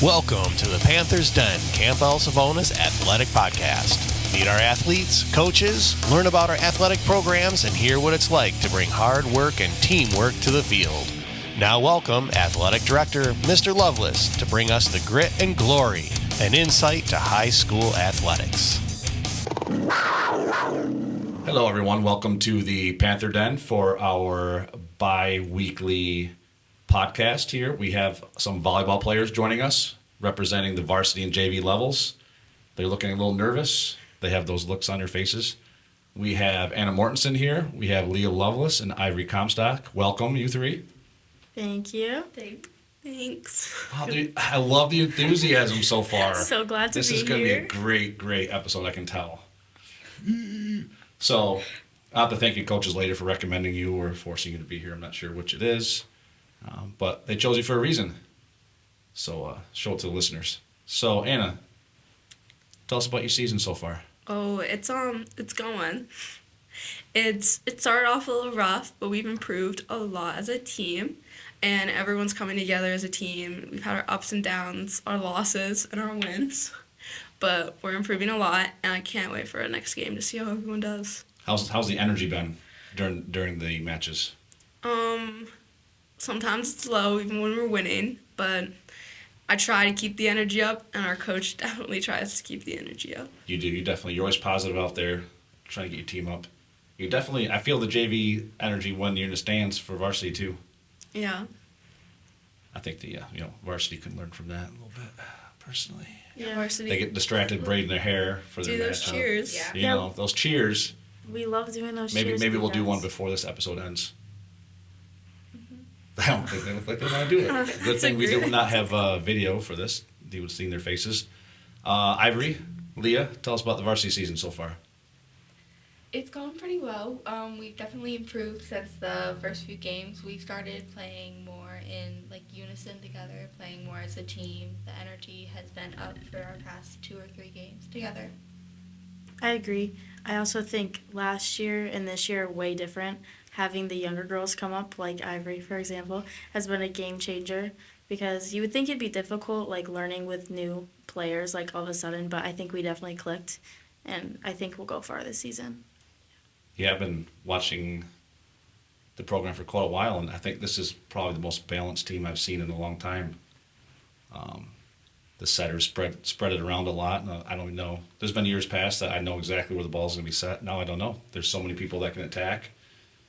Welcome to the Panthers Den, Campbell Savona's Athletic Podcast. Meet our athletes, coaches, learn about our athletic programs, and hear what it's like to bring hard work and teamwork to the field. Now welcome Athletic Director Mr. Lovelace to bring us the grit and glory and insight to high school athletics. Hello everyone, welcome to the Panther Den for our bi-weekly podcast here. We have some volleyball players joining us, representing the varsity and JV levels. They're looking a little nervous. They have those looks on their faces. We have Anna Mortensen here. We have Leah Lovelace and Ivory Comstock. Welcome, you three. Thank you. Thanks. Oh, I love the enthusiasm so far. So glad to be here. This is going to be a great, great episode, I can tell. So I'll have to thank you coaches later for recommending you or forcing you to be here. I'm not sure which it is. But they chose you for a reason. So show it to the listeners. So Anna, tell us about your season so far. Oh, it's going. It started off a little rough, but we've improved a lot as a team, and everyone's coming together as a team. We've had our ups and downs, our losses, and our wins, but we're improving a lot, and I can't wait for our next game to see how everyone does. How's the energy been during the matches? Sometimes it's low, even when we're winning, but I try to keep the energy up, and our coach definitely tries to keep the energy up. You do. You're always positive out there, trying to get your team up. I feel the JV energy when you're in the stands for varsity too. Yeah. I think the varsity can learn from that a little bit, personally. Yeah, varsity. They get distracted braiding their hair for their Do those match. cheers. Yeah. Those cheers. We love doing those cheers. Maybe we'll do one before this episode ends. I don't think they look like they want to do it. Good thing we did not have video for this. You would have seen their faces. Ivory, Leah, tell us about the varsity season so far. It's gone pretty well. We've definitely improved since the first few games. We started playing more in unison together, playing more as a team. The energy has been up for our past 2 or 3 games together. I agree. I also think last year and this year are way different. Having the younger girls come up, like Ivory, for example, has been a game changer because you would think it'd be difficult, learning with new players, all of a sudden, but I think we definitely clicked, and I think we'll go far this season. Yeah, I've been watching the program for quite a while, and I think this is probably the most balanced team I've seen in a long time. The setters spread it around a lot. And I don't know. There's been years past that I know exactly where the ball's going to be set. Now I don't know. There's so many people that can attack.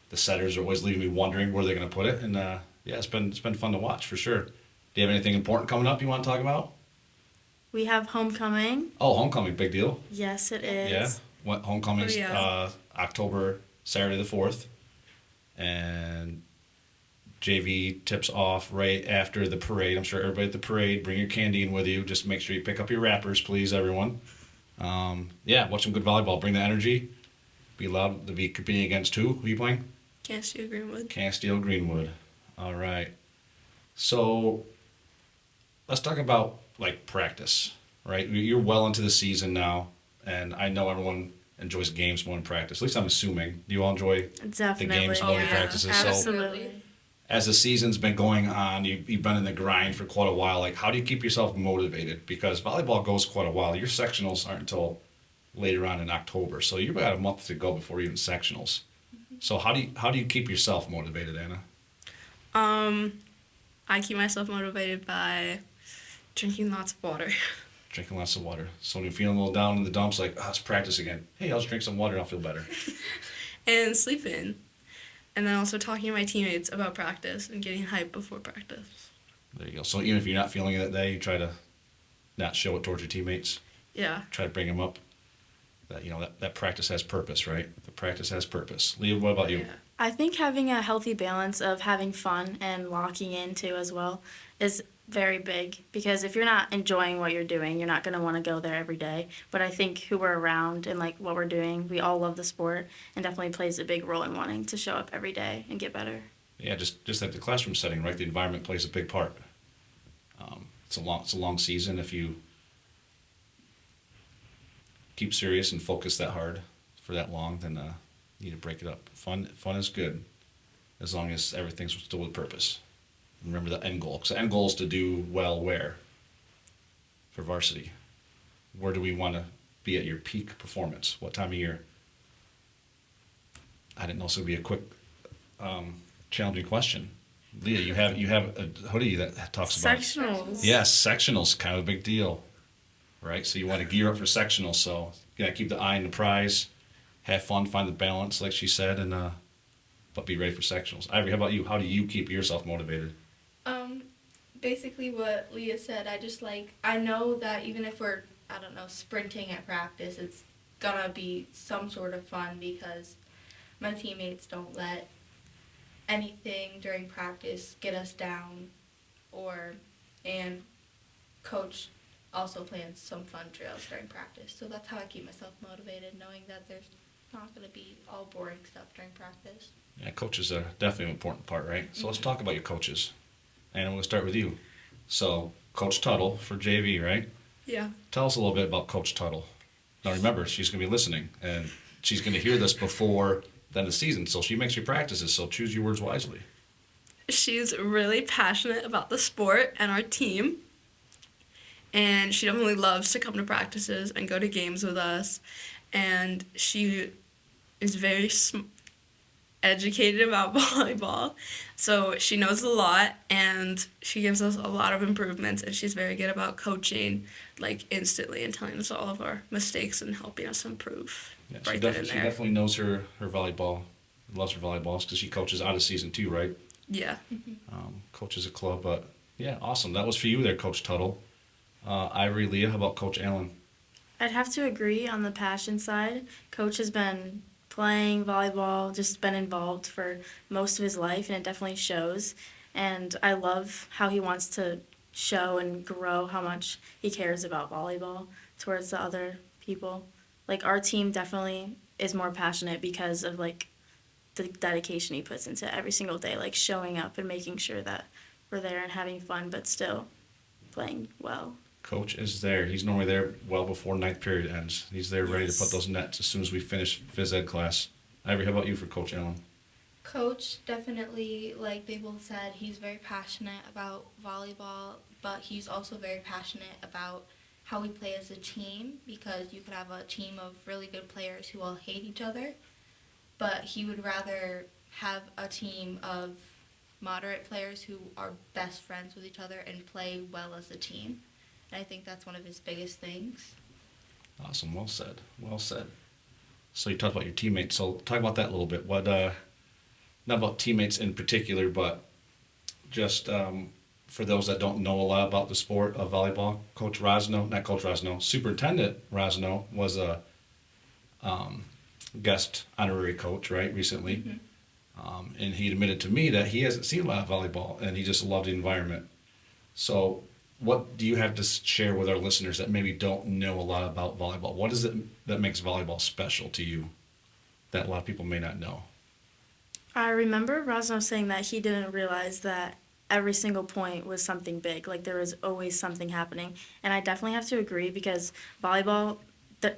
The setters are always leaving me wondering where they're going to put it, and it's been fun to watch for sure. Do you have anything important coming up you want to talk about? We have homecoming. Oh, homecoming, big deal. Yes, it is. Yeah, what homecoming's Oh, yeah. October, Saturday the 4th, and JV tips off right after the parade. I'm sure everybody at the parade, bring your candy in with you. Just make sure you pick up your wrappers, please, everyone. Watch some good volleyball. Bring the energy. Be allowed to be competing against who? Who are you playing? Castile Greenwood. Castile Greenwood. All right. So let's talk about practice, right? You're well into the season now, and I know everyone enjoys games more than practice. At least I'm assuming. Do you all enjoy Definitely. the games more than practices? Absolutely. So as the season's been going on, you've been in the grind for quite a while. How do you keep yourself motivated? Because volleyball goes quite a while. Your sectionals aren't until later on in October, so you've got a month to go before even sectionals. So how do you keep yourself motivated, Anna? I keep myself motivated by drinking lots of water. Drinking lots of water. So when you're feeling a little down in the dumps, let's practice again. Hey, I'll just drink some water and I'll feel better. And sleeping. And then also talking to my teammates about practice and getting hyped before practice. There you go. So even if you're not feeling it that day, you try to not show it towards your teammates. Yeah. Try to bring them up. That practice has purpose, right? The practice has purpose. Leah, what about you? Yeah. I think having a healthy balance of having fun and locking in too as well is very big, because if you're not enjoying what you're doing, you're not going to want to go there every day. But I think who we're around and what we're doing, we all love the sport, and definitely plays a big role in wanting to show up every day and get better. Yeah, just like the classroom setting, right? The environment plays a big part. It's a long season. If you keep serious and focus that hard for that long, then you need to break it up. Fun is good, as long as everything's still with purpose. Remember the end goal, because the end goal is to do well where? for varsity? Where do we want to be at your peak performance? What time of year? I didn't know this would be a quick, challenging question. Leah, you have a hoodie that talks about Sectionals. Yes, sectionals, kind of a big deal, right? So you want to gear up for sectionals. So you got to keep the eye on the prize, have fun, find the balance, like she said, and but be ready for sectionals. Ivory, how about you? How do you keep yourself motivated? Basically what Leah said, I know that even if we're, I don't know, sprinting at practice, it's gonna be some sort of fun because my teammates don't let anything during practice get us down, and coach also plans some fun drills during practice. So that's how I keep myself motivated, knowing that there's not gonna be all boring stuff during practice. Yeah, coaches are definitely an important part, right? So let's talk about your coaches. And I'm going to start with you. So, Coach Tuttle for JV, right? Yeah. Tell us a little bit about Coach Tuttle. Now, remember, she's going to be listening, and she's going to hear this before the end of the season, so she makes your practices, so choose your words wisely. She's really passionate about the sport and our team. And she definitely loves to come to practices and go to games with us. And she is very educated about volleyball, so she knows a lot, and she gives us a lot of improvements, and she's very good about coaching, like, instantly, and telling us all of our mistakes and helping us improve. Yeah, right she, then and she there. definitely knows her volleyball, loves her volleyball, because she coaches out of season too, right? Yeah. Coaches a club, but yeah, awesome. That was for you there, Coach Tuttle. Ivory, Leah, how about Coach Allen? I'd have to agree on the passion side. Coach has been playing volleyball, just been involved for most of his life, and it definitely shows. And I love how he wants to show and grow how much he cares about volleyball towards the other people. Like, our team definitely is more passionate because of, like, the dedication he puts into every single day, like showing up and making sure that we're there and having fun, but still playing well. Coach is there. He's normally there well before ninth period ends. He's there ready to put those nets as soon as we finish phys ed class. Ivory, how about you for Coach Allen? Coach definitely, like they both said, he's very passionate about volleyball, but he's also very passionate about how we play as a team, because you could have a team of really good players who all hate each other, but he would rather have a team of moderate players who are best friends with each other and play well as a team. And I think that's one of his biggest things. Awesome. Well said. Well said. So you talked about your teammates. So talk about that a little bit. What, not about teammates in particular, but just for those that don't know a lot about the sport of volleyball, Superintendent Rosno was a guest honorary coach, right, recently. Mm-hmm. And he admitted to me that he hasn't seen a lot of volleyball, and he just loved the environment. So what do you have to share with our listeners that maybe don't know a lot about volleyball? What is it that makes volleyball special to you that a lot of people may not know? I remember Rosno saying that he didn't realize that every single point was something big. Like, there was always something happening. And I definitely have to agree, because volleyball,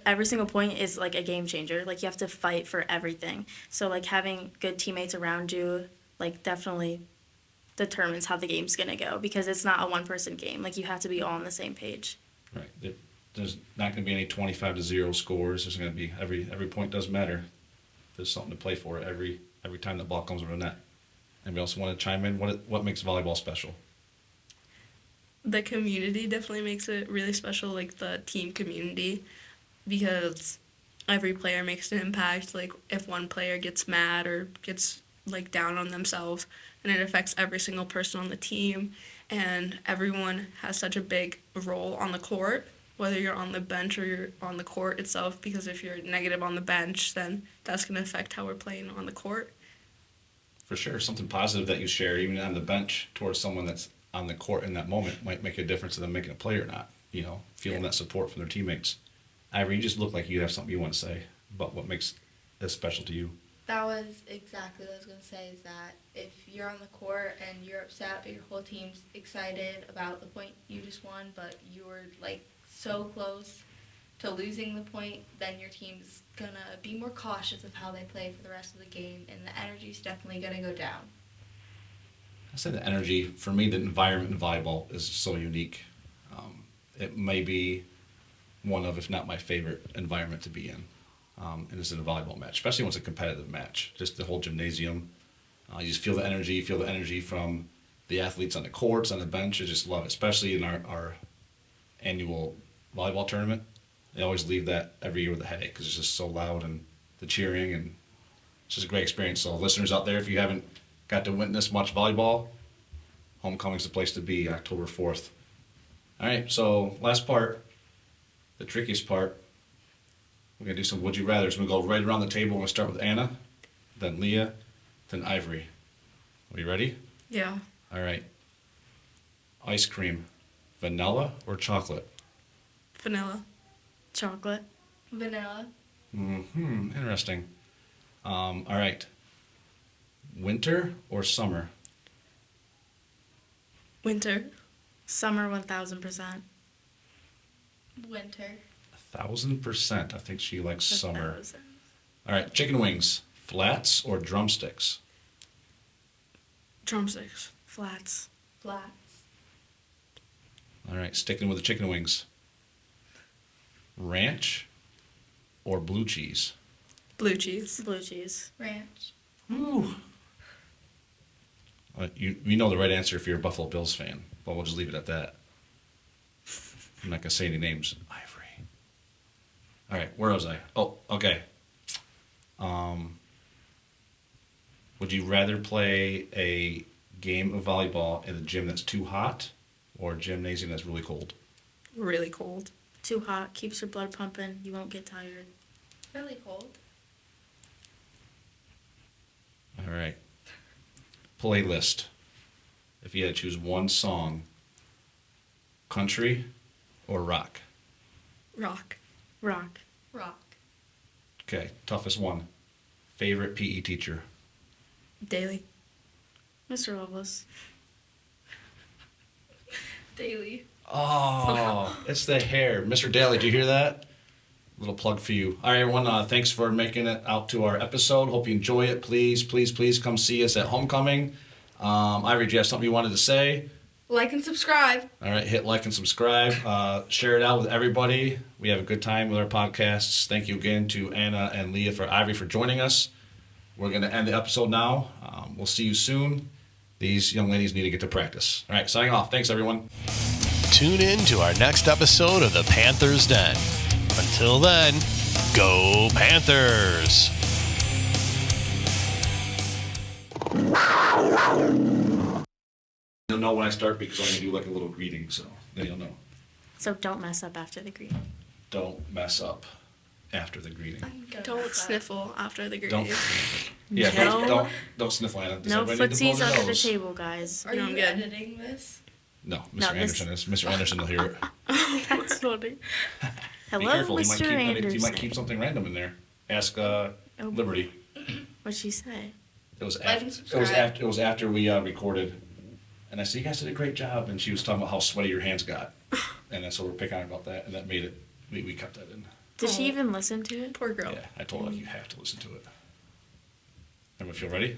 every single point is like a game changer. Like, you have to fight for everything. So, like, having good teammates around you, like, definitely determines how the game's going to go, because it's not a one-person game. Like, you have to be all on the same page. Right. There's not going to be any 25-0 scores. There's going to be every point does matter. There's something to play for every time the ball comes over the net. Anybody else want to chime in? What makes volleyball special? The community definitely makes it really special, like the team community, because every player makes an impact. Like, if one player gets mad or gets, like, down on themselves, and it affects every single person on the team, and everyone has such a big role on the court, whether you're on the bench or you're on the court itself, because if you're negative on the bench, then that's going to affect how we're playing on the court. For sure, something positive that you share, even on the bench, towards someone that's on the court in that moment might make a difference to them making a play or not, feeling that support from their teammates. Ivory, you just look like you have something you want to say about what makes this special to you. That was exactly what I was going to say, is that if you're on the court and you're upset, but your whole team's excited about the point you just won, but you were, like, so close to losing the point, then your team's going to be more cautious of how they play for the rest of the game, and the energy's definitely going to go down. I say the energy, for me, the environment in volleyball is so unique. it may be one of, if not my favorite environment to be in. And it's in a volleyball match, especially when it's a competitive match. Just the whole gymnasium. You just feel the energy. You feel the energy from the athletes on the courts, on the bench. I just love it, especially in our annual volleyball tournament. They always leave that every year with a headache because it's just so loud and the cheering, and it's just a great experience. So listeners out there, if you haven't got to witness much volleyball, homecoming's the place to be, October 4th. All right, so last part, the trickiest part. We're going to do some would you rathers. We're going to go right around the table. We're going to start with Anna, then Leah, then Ivory. Are you ready? Yeah. All right. Ice cream, vanilla or chocolate? Vanilla. Chocolate. Vanilla. Interesting. All right. Winter or summer? Winter. Summer 1000%. Winter. 1,000%. I think she likes summer. 1000. All right. Chicken wings, flats or drumsticks? Drumsticks. Flats. Flats. All right. Sticking with the chicken wings. Ranch or blue cheese? Blue cheese. Blue cheese. Ranch. Ooh. You know the right answer if you're a Buffalo Bills fan, but we'll just leave it at that. I'm not going to say any names. Ivory. All right, where was I? Oh, okay. Would you rather play a game of volleyball in a gym that's too hot or a gymnasium that's really cold? Really cold. Too hot. Keeps your blood pumping. You won't get tired. Really cold. All right. Playlist. If you had to choose one song, country or rock? Rock. Rock. Rock. Okay, toughest one. Favorite PE teacher? Daily. Mr. Lovelace. Daily. Oh, it's the hair. Mr. Daly, did you hear that? Little plug for you. All right, everyone, thanks for making it out to our episode. Hope you enjoy it. Please, please, please come see us at homecoming. Ivory, do you have something you wanted to say? Like and subscribe. All right, hit like and subscribe. Share it out with everybody. We have a good time with our podcasts. Thank you again to Anna and Leah for Ivory for joining us. We're going to end the episode now. We'll see you soon. These young ladies need to get to practice. All right, signing off. Thanks, everyone. Tune in to our next episode of the Panthers Den. Until then, go Panthers! You'll know when I start because I'm going to do like a little greeting, so then you'll know. So don't mess up after the greeting. Don't mess up after the greeting. Don't sniffle after the Don't. greeting. Yeah, No. don't sniffle, Anna. Does No everybody need to blow footsies their under the nose? table, guys. Are No, you I'm good. editing this? No, Mr. No, Anderson is. Mr. Anderson will hear it. That's funny. Hello, Be careful. Mr. He Anderson. might keep something random in there. Ask Liberty. What'd she say? It was Like and after. subscribe. It was after we recorded, and I said, "You guys did a great job." And she was talking about how sweaty your hands got, and then so we're picking on her about that, and that made it. We kept that in. Did she even listen to it? Poor girl. Yeah, I told her you have to listen to it. Everyone feel ready?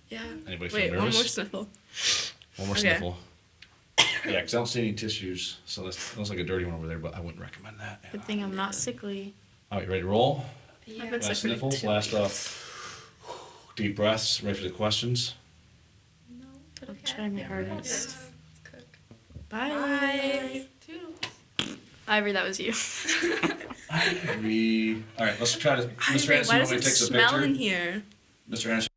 Yeah. Anybody feel Wait, one nervous? more sniffle. One more Okay. sniffle. Yeah, because I don't see any tissues, so that looks like a dirty one over there, but I wouldn't recommend that. Yeah. Good thing I'm not sickly. All right, you ready to roll? Yeah. I've been Last sick for sniffles, 2 last weeks. deep breaths, ready for the questions. No. I'll try my hardest. Let's cook. Bye. Bye. Toodles. Ivory, that was you. All right, let's try to. Mr. Ivory, Anderson, why you want does me it to take a smell picture? in here? Mr. Anderson.